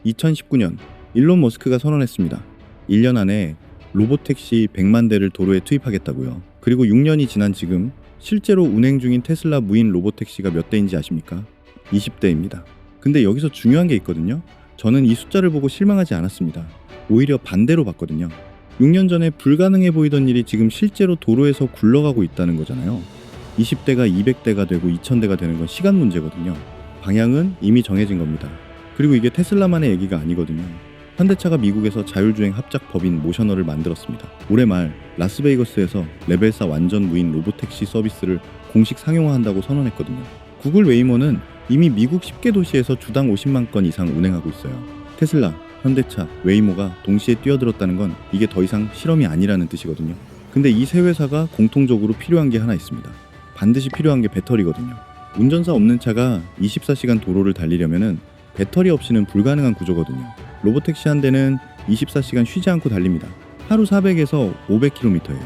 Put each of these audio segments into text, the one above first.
2019년 일론 머스크가 선언했습니다. 1년 안에 로보택시 100만 대를 도로에 투입하겠다고요. 그리고 6년이 지난 지금 실제로 운행 중인 테슬라 무인 로보택시가 몇 대인지 아십니까? 20대입니다. 근데 여기서 중요한 게 있거든요. 저는 이 숫자를 보고 실망하지 않았습니다. 오히려 반대로 봤거든요. 6년 전에 불가능해 보이던 일이 지금 실제로 도로에서 굴러가고 있다는 거잖아요. 20대가 200대가 되고 2000대가 되는 건 시간 문제거든요. 방향은 이미 정해진 겁니다. 그리고 이게 테슬라만의 얘기가 아니거든요. 현대차가 미국에서 자율주행 합작 법인 모셔널을 만들었습니다. 올해 말 라스베이거스에서 레벨 4 완전 무인 로보택시 서비스를 공식 상용화한다고 선언했거든요. 구글 웨이모는 이미 미국 10개 도시에서 주당 50만 건 이상 운행하고 있어요. 테슬라, 현대차, 웨이모가 동시에 뛰어들었다는 건 이게 더 이상 실험이 아니라는 뜻이거든요. 근데 이 세 회사가 공통적으로 필요한 게 하나 있습니다. 반드시 필요한 게 배터리거든요. 운전사 없는 차가 24시간 도로를 달리려면은 배터리 없이는 불가능한 구조거든요. 로보택시 한 대는 24시간 쉬지 않고 달립니다. 하루 400에서 500km예요.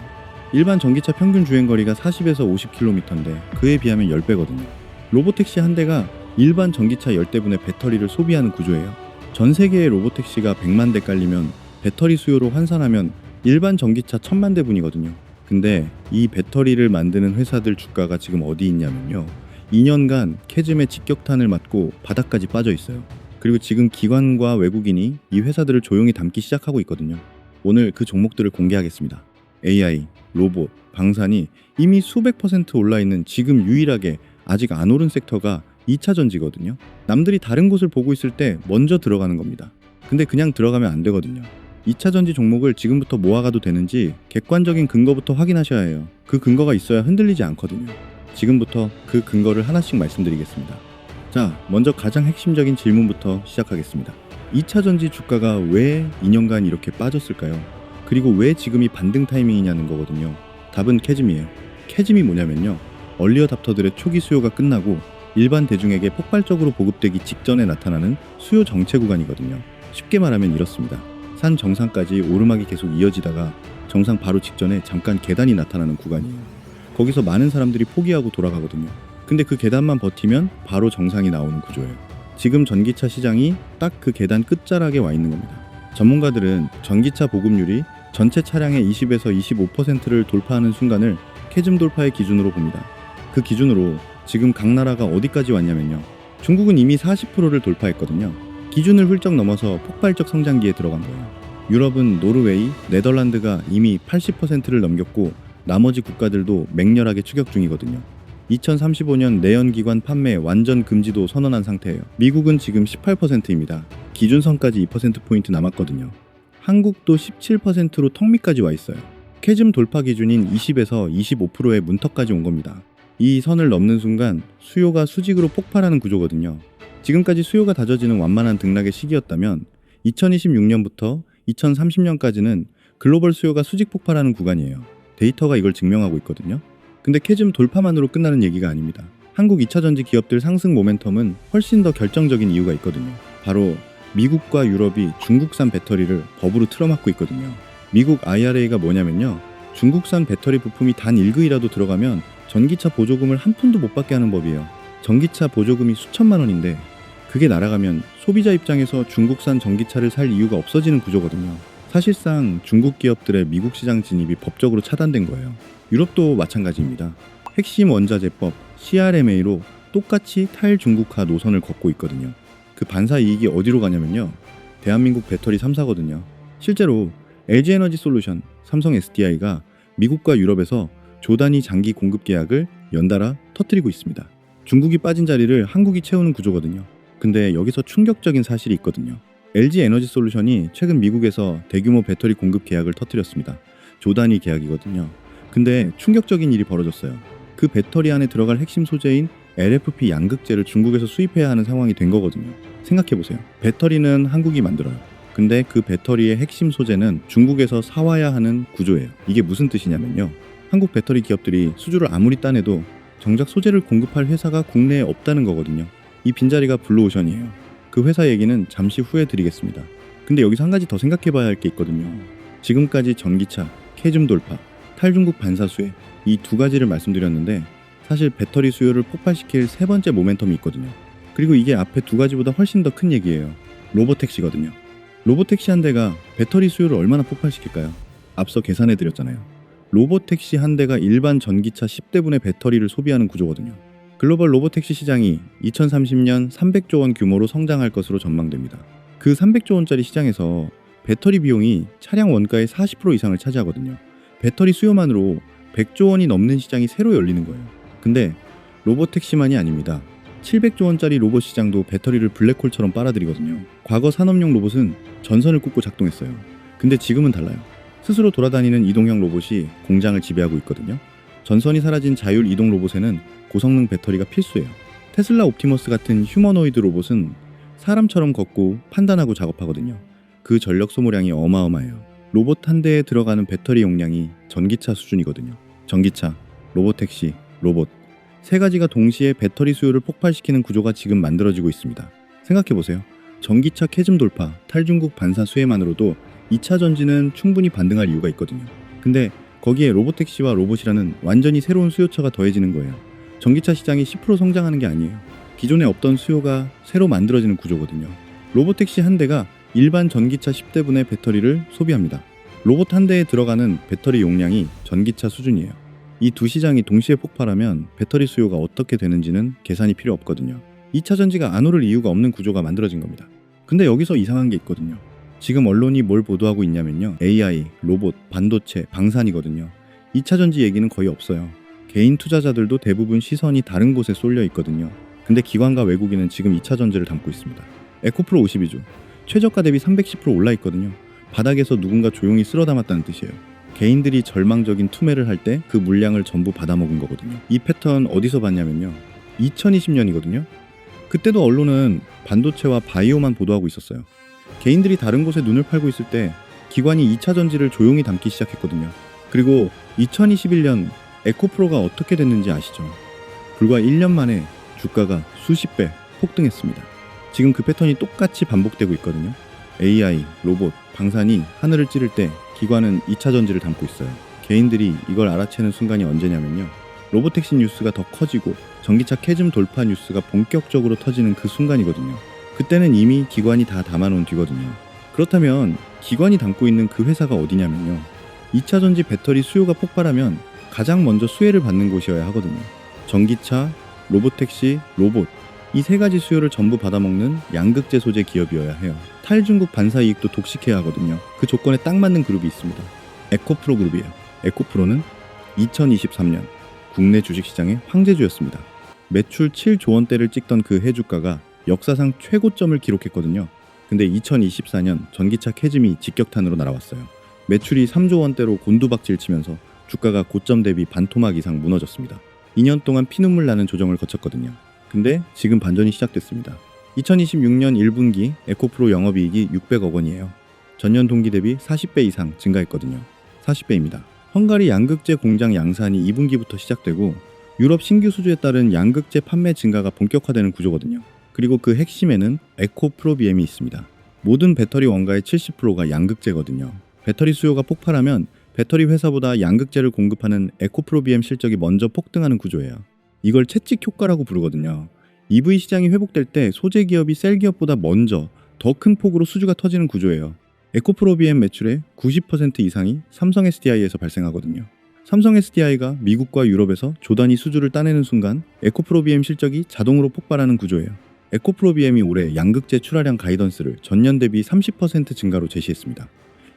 일반 전기차 평균 주행거리가 40에서 50km인데 그에 비하면 10배거든요. 로보택시 한 대가 일반 전기차 10대분의 배터리를 소비하는 구조예요. 전 세계의 로보택시가 100만 대 깔리면 배터리 수요로 환산하면 일반 전기차 1000만 대분이거든요. 근데 이 배터리를 만드는 회사들 주가가 지금 어디 있냐면요. 2년간 캐즘의 직격탄을 맞고 바닥까지 빠져 있어요. 그리고 지금 기관과 외국인이 이 회사들을 조용히 담기 시작하고 있거든요. 오늘 그 종목들을 공개하겠습니다. AI, 로봇, 방산이 이미 수백 % 올라있는 지금 유일하게 아직 안 오른 섹터가 2차 전지거든요. 남들이 다른 곳을 보고 있을 때 먼저 들어가는 겁니다. 근데 그냥 들어가면 안 되거든요. 2차 전지 종목을 지금부터 모아가도 되는지 객관적인 근거부터 확인하셔야 해요. 그 근거가 있어야 흔들리지 않거든요. 지금부터 그 근거를 하나씩 말씀드리겠습니다. 자, 먼저 가장 핵심적인 질문부터 시작하겠습니다. 2차 전지 주가가 왜 2년간 이렇게 빠졌을까요? 그리고 왜 지금이 반등 타이밍이냐는 거거든요. 답은 캐즘이에요. 캐즘이 뭐냐면요. 얼리어답터들의 초기 수요가 끝나고 일반 대중에게 폭발적으로 보급되기 직전에 나타나는 수요 정체 구간이거든요. 쉽게 말하면 이렇습니다. 산 정상까지 오르막이 계속 이어지다가 정상 바로 직전에 잠깐 계단이 나타나는 구간이에요. 거기서 많은 사람들이 포기하고 돌아가거든요. 근데 그 계단만 버티면 바로 정상이 나오는 구조예요. 지금 전기차 시장이 딱 그 계단 끝자락에 와 있는 겁니다. 전문가들은 전기차 보급률이 전체 차량의 20에서 25%를 돌파하는 순간을 캐즘 돌파의 기준으로 봅니다. 그 기준으로 지금 각 나라가 어디까지 왔냐면요. 중국은 이미 40%를 돌파했거든요. 기준을 훌쩍 넘어서 폭발적 성장기에 들어간 거예요. 유럽은 노르웨이, 네덜란드가 이미 80%를 넘겼고 나머지 국가들도 맹렬하게 추격 중이거든요. 2035년 내연기관 판매 완전 금지도 선언한 상태예요. 미국은 지금 18%입니다. 기준선까지 2%포인트 남았거든요. 한국도 17%로 턱 밑까지 와 있어요. 캐즘 돌파 기준인 20에서 25%의 문턱까지 온 겁니다. 이 선을 넘는 순간 수요가 수직으로 폭발하는 구조거든요. 지금까지 수요가 다져지는 완만한 등락의 시기였다면 2026년부터 2030년까지는 글로벌 수요가 수직 폭발하는 구간이에요. 데이터가 이걸 증명하고 있거든요. 근데 캐즘 돌파만으로 끝나는 얘기가 아닙니다. 한국 2차 전지 기업들 상승 모멘텀은 훨씬 더 결정적인 이유가 있거든요. 바로 미국과 유럽이 중국산 배터리를 법으로 틀어막고 있거든요. 미국 IRA가 뭐냐면요. 중국산 배터리 부품이 단 1그이라도 들어가면 전기차 보조금을 한 푼도 못 받게 하는 법이에요. 전기차 보조금이 수천만 원인데 그게 날아가면 소비자 입장에서 중국산 전기차를 살 이유가 없어지는 구조거든요. 사실상 중국 기업들의 미국 시장 진입이 법적으로 차단된 거예요. 유럽도 마찬가지입니다. 핵심 원자재법 CRMA로 똑같이 탈중국화 노선을 걷고 있거든요. 그 반사 이익이 어디로 가냐면요. 대한민국 배터리 3사거든요. 실제로 LG에너지솔루션, 삼성 SDI가 미국과 유럽에서 조단위 장기 공급 계약을 연달아 터뜨리고 있습니다. 중국이 빠진 자리를 한국이 채우는 구조거든요. 근데 여기서 충격적인 사실이 있거든요. LG에너지솔루션이 최근 미국에서 대규모 배터리 공급 계약을 터뜨렸습니다. 조단위 계약이거든요. 근데 충격적인 일이 벌어졌어요. 그 배터리 안에 들어갈 핵심 소재인 LFP 양극재를 중국에서 수입해야 하는 상황이 된 거거든요. 생각해보세요. 배터리는 한국이 만들어요. 근데 그 배터리의 핵심 소재는 중국에서 사와야 하는 구조예요. 이게 무슨 뜻이냐면요. 한국 배터리 기업들이 수주를 아무리 따내도 정작 소재를 공급할 회사가 국내에 없다는 거거든요. 이 빈자리가 블루오션이에요. 그 회사 얘기는 잠시 후에 드리겠습니다. 근데 여기서 한 가지 더 생각해봐야 할 게 있거든요. 지금까지 전기차, 캐즘 돌파, 탈중국 반사수혜 이 두 가지를 말씀드렸는데 사실 배터리 수요를 폭발시킬 세 번째 모멘텀이 있거든요. 그리고 이게 앞에 두 가지보다 훨씬 더 큰 얘기예요. 로보택시거든요. 로보택시 한 대가 배터리 수요를 얼마나 폭발시킬까요? 앞서 계산해드렸잖아요. 로보택시 한 대가 일반 전기차 10대분의 배터리를 소비하는 구조거든요. 글로벌 로보택시 시장이 2030년 300조 원 규모로 성장할 것으로 전망됩니다. 그 300조 원짜리 시장에서 배터리 비용이 차량 원가의 40% 이상을 차지하거든요. 배터리 수요만으로 100조 원이 넘는 시장이 새로 열리는 거예요. 근데 로보택시만이 아닙니다. 700조 원짜리 로봇 시장도 배터리를 블랙홀처럼 빨아들이거든요. 과거 산업용 로봇은 전선을 꽂고 작동했어요. 근데 지금은 달라요. 스스로 돌아다니는 이동형 로봇이 공장을 지배하고 있거든요. 전선이 사라진 자율 이동 로봇에는 고성능 배터리가 필수예요. 테슬라 옵티머스 같은 휴머노이드 로봇은 사람처럼 걷고 판단하고 작업하거든요. 그 전력 소모량이 어마어마해요. 로봇 한 대에 들어가는 배터리 용량이 전기차 수준이거든요. 전기차, 로보택시, 로봇 세 가지가 동시에 배터리 수요를 폭발시키는 구조가 지금 만들어지고 있습니다. 생각해보세요. 전기차 캐즘 돌파, 탈중국 반사 수혜만으로도 2차 전지는 충분히 반등할 이유가 있거든요. 근데 거기에 로보택시와 로봇이라는 완전히 새로운 수요처가 더해지는 거예요. 전기차 시장이 10% 성장하는 게 아니에요. 기존에 없던 수요가 새로 만들어지는 구조거든요. 로보택시 한 대가 일반 전기차 10대분의 배터리를 소비합니다. 로봇 한 대에 들어가는 배터리 용량이 전기차 수준이에요. 이 두 시장이 동시에 폭발하면 배터리 수요가 어떻게 되는지는 계산이 필요 없거든요. 2차 전지가 안 오를 이유가 없는 구조가 만들어진 겁니다. 근데 여기서 이상한 게 있거든요. 지금 언론이 뭘 보도하고 있냐면요. AI, 로봇, 반도체, 방산이거든요. 2차 전지 얘기는 거의 없어요. 개인 투자자들도 대부분 시선이 다른 곳에 쏠려 있거든요. 근데 기관과 외국인은 지금 2차 전지를 담고 있습니다. 에코프로 52주, 최저가 대비 310% 올라 있거든요. 바닥에서 누군가 조용히 쓸어 담았다는 뜻이에요. 개인들이 절망적인 투매를 할 때 그 물량을 전부 받아먹은 거거든요. 이 패턴 어디서 봤냐면요. 2020년이거든요. 그때도 언론은 반도체와 바이오만 보도하고 있었어요. 개인들이 다른 곳에 눈을 팔고 있을 때 기관이 2차 전지를 조용히 담기 시작했거든요. 그리고 2021년 에코프로가 어떻게 됐는지 아시죠? 불과 1년 만에 주가가 수십 배 폭등했습니다. 지금 그 패턴이 똑같이 반복되고 있거든요. AI, 로봇, 방산이 하늘을 찌를 때 기관은 2차 전지를 담고 있어요. 개인들이 이걸 알아채는 순간이 언제냐면요. 로보택시 뉴스가 더 커지고 전기차 캐즘 돌파 뉴스가 본격적으로 터지는 그 순간이거든요. 그때는 이미 기관이 다 담아놓은 뒤거든요. 그렇다면 기관이 담고 있는 그 회사가 어디냐면요. 2차 전지 배터리 수요가 폭발하면 가장 먼저 수혜를 받는 곳이어야 하거든요. 전기차, 로보택시, 로봇 이 세 가지 수요를 전부 받아먹는 양극재 소재 기업이어야 해요. 탈중국 반사 이익도 독식해야 하거든요. 그 조건에 딱 맞는 그룹이 있습니다. 에코프로 그룹이에요. 에코프로는 2023년 국내 주식시장의 황제주였습니다. 매출 7조 원대를 찍던 그 해 주가가 역사상 최고점을 기록했거든요. 근데 2024년 전기차 캐즘이 직격탄으로 날아왔어요. 매출이 3조 원대로 곤두박질 치면서 주가가 고점 대비 반토막 이상 무너졌습니다. 2년 동안 피눈물 나는 조정을 거쳤거든요. 근데 지금 반전이 시작됐습니다. 2026년 1분기 에코프로 영업이익이 600억 원이에요. 전년 동기 대비 40배 이상 증가했거든요. 40배입니다. 헝가리 양극재 공장 양산이 2분기부터 시작되고 유럽 신규 수주에 따른 양극재 판매 증가가 본격화되는 구조거든요. 그리고 그 핵심에는 에코프로비엠이 있습니다. 모든 배터리 원가의 70%가 양극재거든요. 배터리 수요가 폭발하면 배터리 회사보다 양극재를 공급하는 에코프로비엠 실적이 먼저 폭등하는 구조예요. 이걸 채찍 효과라고 부르거든요. EV 시장이 회복될 때 소재 기업이 셀 기업보다 먼저 더 큰 폭으로 수주가 터지는 구조예요. 에코프로비엠 매출의 90% 이상이 삼성 SDI에서 발생하거든요. 삼성 SDI가 미국과 유럽에서 조단위 수주를 따내는 순간 에코프로비엠 실적이 자동으로 폭발하는 구조예요. 에코프로비엠이 올해 양극재 출하량 가이던스를 전년 대비 30% 증가로 제시했습니다.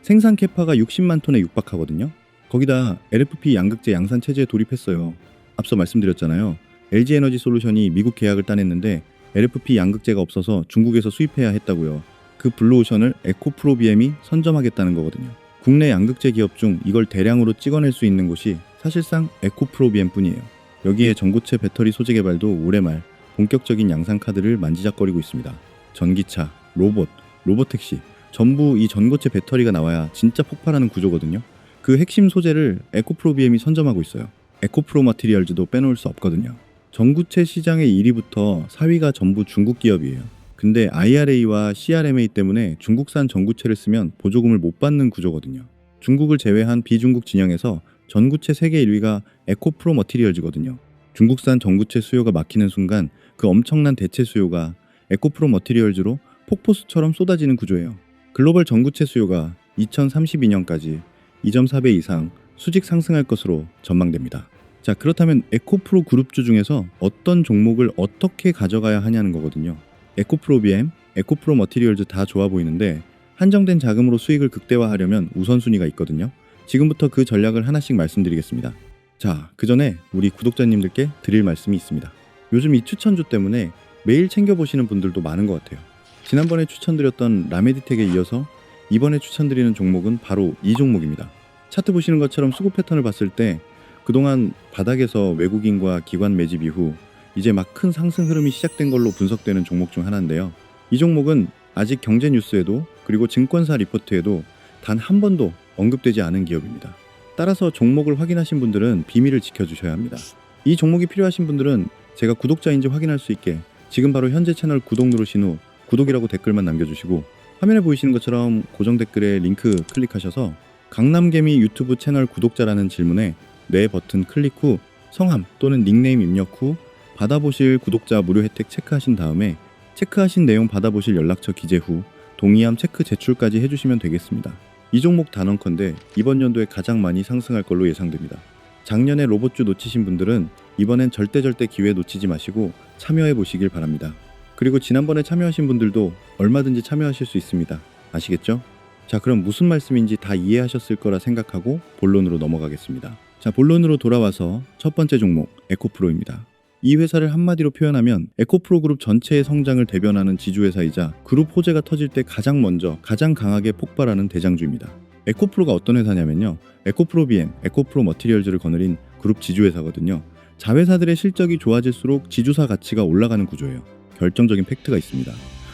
생산 캐파가 60만 톤에 육박하거든요. 거기다 LFP 양극재 양산 체제에 돌입했어요. 앞서 말씀드렸잖아요. LG에너지솔루션이 미국 계약을 따냈는데 LFP 양극재가 없어서 중국에서 수입해야 했다고요. 그 블루오션을 에코프로비엠이 선점하겠다는 거거든요. 국내 양극재 기업 중 이걸 대량으로 찍어낼 수 있는 곳이 사실상 에코프로비엠뿐이에요. 여기에 전고체 배터리 소재 개발도 올해 말 본격적인 양산 카드를 만지작거리고 있습니다. 전기차, 로봇, 로보택시 전부 이 전고체 배터리가 나와야 진짜 폭발하는 구조거든요. 그 핵심 소재를 에코프로비엠이 선점하고 있어요. 에코프로 마티리얼즈도 빼놓을 수 없거든요. 전구체 시장의 1위부터 4위가 전부 중국 기업이에요. 근데 IRA와 CRMA 때문에 중국산 전구체를 쓰면 보조금을 못 받는 구조거든요. 중국을 제외한 비중국 진영에서 전구체 세계 1위가 에코프로 머티리얼즈거든요. 중국산 전구체 수요가 막히는 순간 그 엄청난 대체 수요가 에코프로 머티리얼즈로 폭포수처럼 쏟아지는 구조예요. 글로벌 전구체 수요가 2032년까지 2.4배 이상 수직 상승할 것으로 전망됩니다. 자, 그렇다면 에코프로 그룹주 중에서 어떤 종목을 어떻게 가져가야 하냐는 거거든요. 에코프로 BM, 에코프로 머티리얼즈 다 좋아 보이는데 한정된 자금으로 수익을 극대화하려면 우선순위가 있거든요. 지금부터 그 전략을 하나씩 말씀드리겠습니다. 자, 그 전에 우리 구독자님들께 드릴 말씀이 있습니다. 요즘 이 추천주 때문에 매일 챙겨보시는 분들도 많은 것 같아요. 지난번에 추천드렸던 라메디텍에 이어서 이번에 추천드리는 종목은 바로 이 종목입니다. 차트 보시는 것처럼 수급 패턴을 봤을 때 그동안 바닥에서 외국인과 기관 매집 이후 이제 막 큰 상승 흐름이 시작된 걸로 분석되는 종목 중 하나인데요. 이 종목은 아직 경제 뉴스에도 그리고 증권사 리포트에도 단 한 번도 언급되지 않은 기업입니다. 따라서 종목을 확인하신 분들은 비밀을 지켜주셔야 합니다. 이 종목이 필요하신 분들은 제가 구독자인지 확인할 수 있게 지금 바로 현재 채널 구독 누르신 후 구독이라고 댓글만 남겨주시고 화면에 보이시는 것처럼 고정 댓글에 링크 클릭하셔서 강남개미 유튜브 채널 구독자라는 질문에 네 버튼 클릭 후 성함 또는 닉네임 입력 후 받아보실 구독자 무료 혜택 체크하신 다음에 체크하신 내용 받아보실 연락처 기재 후 동의함 체크 제출까지 해주시면 되겠습니다. 이 종목 단언컨대 이번 연도에 가장 많이 상승할 걸로 예상됩니다. 작년에 로봇주 놓치신 분들은 이번엔 절대 기회 놓치지 마시고 참여해 보시길 바랍니다. 그리고 지난번에 참여하신 분들도 얼마든지 참여하실 수 있습니다. 아시겠죠? 자, 그럼 무슨 말씀인지 다 이해하셨을 거라 생각하고 본론으로 넘어가겠습니다. 자, 본론으로 돌아와서 첫 번째 종목 에코프로입니다. 이 회사를 한마디로 표현하면 에코프로 그룹 전체의 성장을 대변하는 지주회사이자 그룹 호재가 터질 때 가장 먼저 가장 강하게 폭발하는 대장주입니다. 에코프로가 어떤 회사냐면요, 에코프로 BM, 에코프로 머티리얼즈를 거느린 그룹 지주회사거든요. 자회사들의 실적이 좋아질수록 지주사 가치가 올라가는 구조예요. 결정적인 팩트가 있습니다.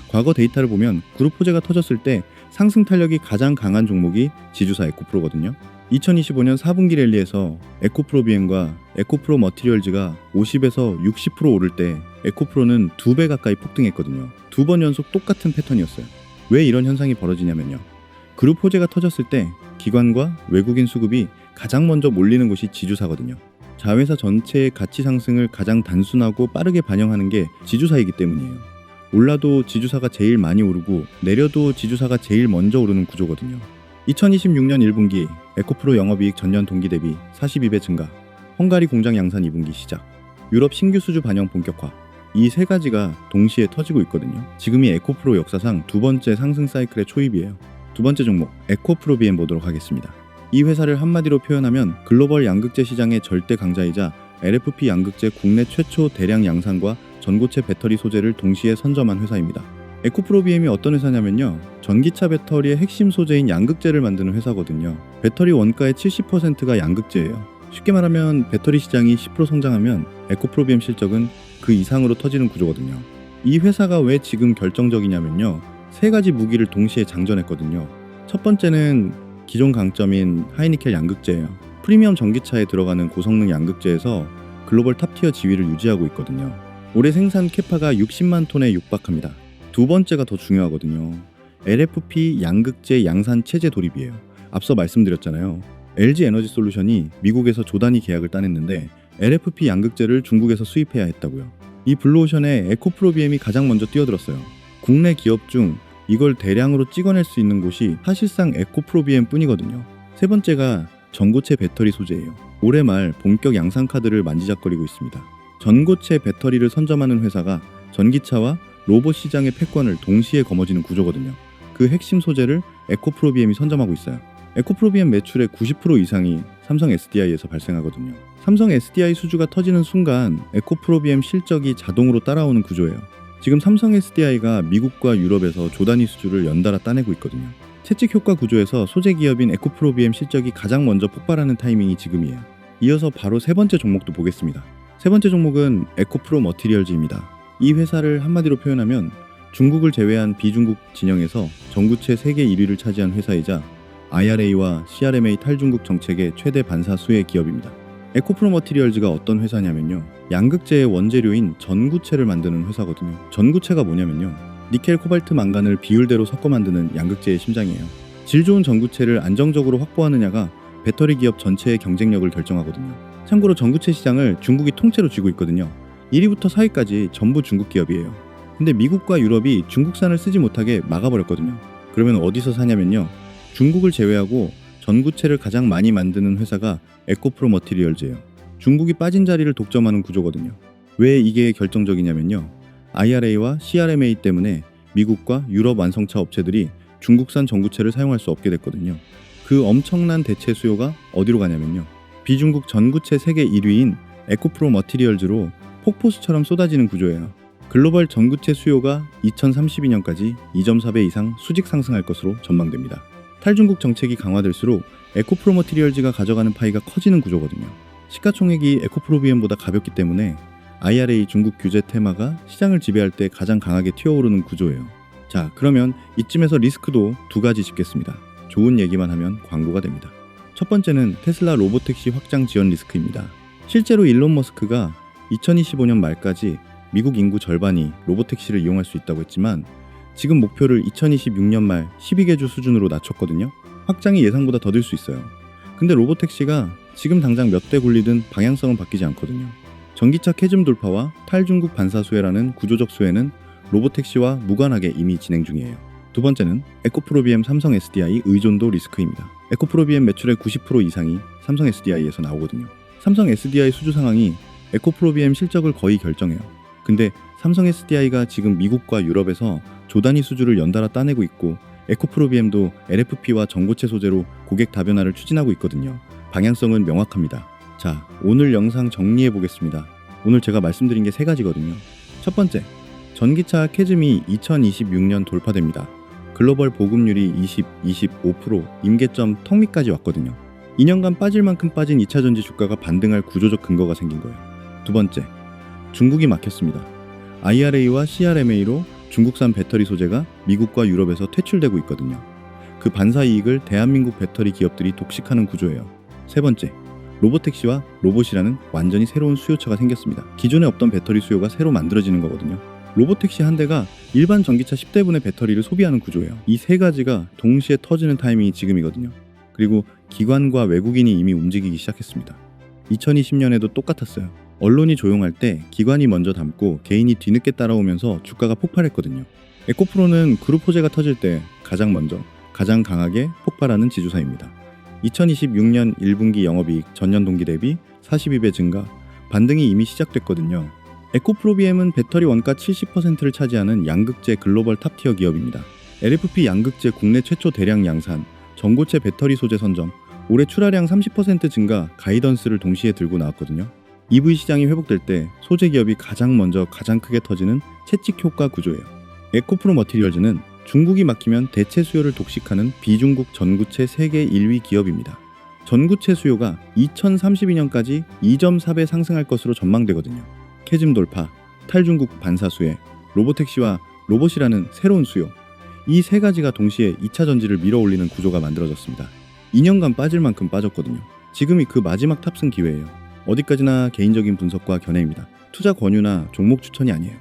과거 데이터를 보면 그룹 호재가 터졌을 때 상승 탄력이 가장 강한 종목이 지주사 에코프로거든요. 2025년 4분기 랠리에서 에코프로 BM과 에코프로 머티리얼즈가 50에서 60% 오를 때 에코프로는 2배 가까이 폭등했거든요. 두 번 연속 똑같은 패턴이었어요. 왜 이런 현상이 벌어지냐면요, 그룹 호재가 터졌을 때 기관과 외국인 수급이 가장 먼저 몰리는 곳이 지주사거든요. 자회사 전체의 가치 상승을 가장 단순하고 빠르게 반영하는 게 지주사이기 때문이에요. 올라도 지주사가 제일 많이 오르고 내려도 지주사가 제일 먼저 오르는 구조거든요. 2026년 1분기 에코프로 영업이익 전년 동기 대비 42배 증가, 헝가리 공장 양산 2분기 시작, 유럽 신규 수주 반영 본격화, 이 세 가지가 동시에 터지고 있거든요. 지금이 에코프로 역사상 두 번째 상승 사이클의 초입이에요. 두 번째 종목 에코프로 BM 보도록 하겠습니다. 이 회사를 한마디로 표현하면 글로벌 양극재 시장의 절대 강자이자 LFP 양극재 국내 최초 대량 양산과 전고체 배터리 소재를 동시에 선점한 회사입니다. 에코프로 BM이 어떤 회사냐면요, 전기차 배터리의 핵심 소재인 양극재를 만드는 회사거든요. 배터리 원가의 70%가 양극재예요. 쉽게 말하면 배터리 시장이 10% 성장하면 에코프로 BM 실적은 그 이상으로 터지는 구조거든요. 이 회사가 왜 지금 결정적이냐면요, 세 가지 무기를 동시에 장전했거든요. 첫 번째는 기존 강점인 하이니켈 양극재예요. 프리미엄 전기차에 들어가는 고성능 양극재에서 글로벌 탑티어 지위를 유지하고 있거든요. 올해 생산 캐파가 60만 톤에 육박합니다. 두 번째가 더 중요하거든요. LFP 양극재 양산 체제 도입이에요. 앞서 말씀드렸잖아요. LG 에너지 솔루션이 미국에서 조단위 계약을 따냈는데 LFP 양극재를 중국에서 수입해야 했다고요. 이 블루오션에 에코프로 BM이 가장 먼저 뛰어들었어요. 국내 기업 중 이걸 대량으로 찍어낼 수 있는 곳이 사실상 에코프로 BM 뿐이거든요. 세 번째가 전고체 배터리 소재예요. 올해 말 본격 양산 카드를 만지작거리고 있습니다. 전고체 배터리를 선점하는 회사가 전기차와 로봇 시장의 패권을 동시에 거머쥐는 구조거든요. 그 핵심 소재를 에코프로 BM이 선점하고 있어요. 에코프로 BM 매출의 90% 이상이 삼성 SDI에서 발생하거든요. 삼성 SDI 수주가 터지는 순간 에코프로 BM 실적이 자동으로 따라오는 구조예요. 지금 삼성 SDI가 미국과 유럽에서 조단위 수주를 연달아 따내고 있거든요. 채찍 효과 구조에서 소재 기업인 에코프로 BM 실적이 가장 먼저 폭발하는 타이밍이 지금이에요. 이어서 바로 세 번째 종목도 보겠습니다. 세 번째 종목은 에코프로 머티리얼즈입니다. 이 회사를 한마디로 표현하면 중국을 제외한 비중국 진영에서 전구체 세계 1위를 차지한 회사이자 IRA와 CRMA 탈중국 정책의 최대 반사 수혜 기업입니다. 에코프로 머티리얼즈가 어떤 회사냐면요, 양극재의 원재료인 전구체를 만드는 회사거든요. 전구체가 뭐냐면요, 니켈, 코발트, 망간을 비율대로 섞어 만드는 양극재의 심장이에요. 질 좋은 전구체를 안정적으로 확보하느냐가 배터리 기업 전체의 경쟁력을 결정하거든요. 참고로 전구체 시장을 중국이 통째로 쥐고 있거든요. 1위부터 4위까지 전부 중국 기업이에요. 근데 미국과 유럽이 중국산을 쓰지 못하게 막아버렸거든요. 그러면 어디서 사냐면요. 중국을 제외하고 전구체를 가장 많이 만드는 회사가 에코프로 머티리얼즈예요. 중국이 빠진 자리를 독점하는 구조거든요. 왜 이게 결정적이냐면요. IRA와 CRMA 때문에 미국과 유럽 완성차 업체들이 중국산 전구체를 사용할 수 없게 됐거든요. 그 엄청난 대체 수요가 어디로 가냐면요. 비중국 전구체 세계 1위인 에코프로 머티리얼즈로 폭포수처럼 쏟아지는 구조예요. 글로벌 전구체 수요가 2032년까지 2.4배 이상 수직 상승할 것으로 전망됩니다. 탈중국 정책이 강화될수록 에코프로 머티리얼즈가 가져가는 파이가 커지는 구조거든요. 시가총액이 에코프로비엠보다 가볍기 때문에 IRA 중국 규제 테마가 시장을 지배할 때 가장 강하게 튀어오르는 구조예요. 자, 그러면 이쯤에서 리스크도 두 가지 짚겠습니다. 좋은 얘기만 하면 광고가 됩니다. 첫 번째는 테슬라 로보택시 확장 지원 리스크입니다. 실제로 일론 머스크가 2025년 말까지 미국 인구 절반이 로보택시를 이용할 수 있다고 했지만 지금 목표를 2026년 말 12개 주 수준으로 낮췄거든요. 확장이 예상보다 더딜 수 있어요. 근데 로보택시가 지금 당장 몇 대 굴리든 방향성은 바뀌지 않거든요. 전기차 캐즘 돌파와 탈중국 반사 수혜라는 구조적 수혜는 로보택시와 무관하게 이미 진행 중이에요. 두 번째는 에코프로비엠 삼성 SDI 의존도 리스크입니다. 에코프로비엠 매출의 90% 이상이 삼성 SDI에서 나오거든요. 삼성 SDI 수주 상황이 에코프로비엠 실적을 거의 결정해요. 근데 삼성 SDI가 지금 미국과 유럽에서 조단위 수주를 연달아 따내고 있고 에코프로비엠도 LFP와 전고체 소재로 고객 다변화를 추진하고 있거든요. 방향성은 명확합니다. 자, 오늘 영상 정리해 보겠습니다. 오늘 제가 말씀드린 게 세 가지거든요. 첫 번째, 전기차 캐즘이 2026년 돌파됩니다. 글로벌 보급률이 25% 임계점 턱 밑까지 왔거든요. 2년간 빠질 만큼 빠진 2차 전지 주가가 반등할 구조적 근거가 생긴 거예요. 두 번째, 중국이 막혔습니다. IRA와 CRMA로 중국산 배터리 소재가 미국과 유럽에서 퇴출되고 있거든요. 그 반사 이익을 대한민국 배터리 기업들이 독식하는 구조예요. 세 번째, 로보택시와 로봇이라는 완전히 새로운 수요처가 생겼습니다. 기존에 없던 배터리 수요가 새로 만들어지는 거거든요. 로보택시 한 대가 일반 전기차 10대분의 배터리를 소비하는 구조예요. 이 세 가지가 동시에 터지는 타이밍이 지금이거든요. 그리고 기관과 외국인이 이미 움직이기 시작했습니다. 2020년에도 똑같았어요. 언론이 조용할 때 기관이 먼저 담고 개인이 뒤늦게 따라오면서 주가가 폭발했거든요. 에코프로는 그룹 호재가 터질 때 가장 먼저, 가장 강하게 폭발하는 지주사입니다. 2026년 1분기 영업이익 전년 동기 대비 42배 증가, 반등이 이미 시작됐거든요. 에코프로비엠은 배터리 원가 70%를 차지하는 양극재 글로벌 탑티어 기업입니다. LFP 양극재 국내 최초 대량 양산, 전고체 배터리 소재 선정, 올해 출하량 30% 증가 가이던스를 동시에 들고 나왔거든요. EV 시장이 회복될 때 소재 기업이 가장 먼저 가장 크게 터지는 채찍 효과 구조예요. 에코프로 머티리얼즈는 중국이 막히면 대체 수요를 독식하는 비중국 전구체 세계 1위 기업입니다. 전구체 수요가 2032년까지 2.4배 상승할 것으로 전망되거든요. 캐즘 돌파, 탈중국 반사 수혜, 로보택시와 로봇이라는 새로운 수요, 이 세 가지가 동시에 2차 전지를 밀어올리는 구조가 만들어졌습니다. 2년간 빠질 만큼 빠졌거든요. 지금이 그 마지막 탑승 기회예요. 어디까지나 개인적인 분석과 견해입니다. 투자 권유나 종목 추천이 아니에요.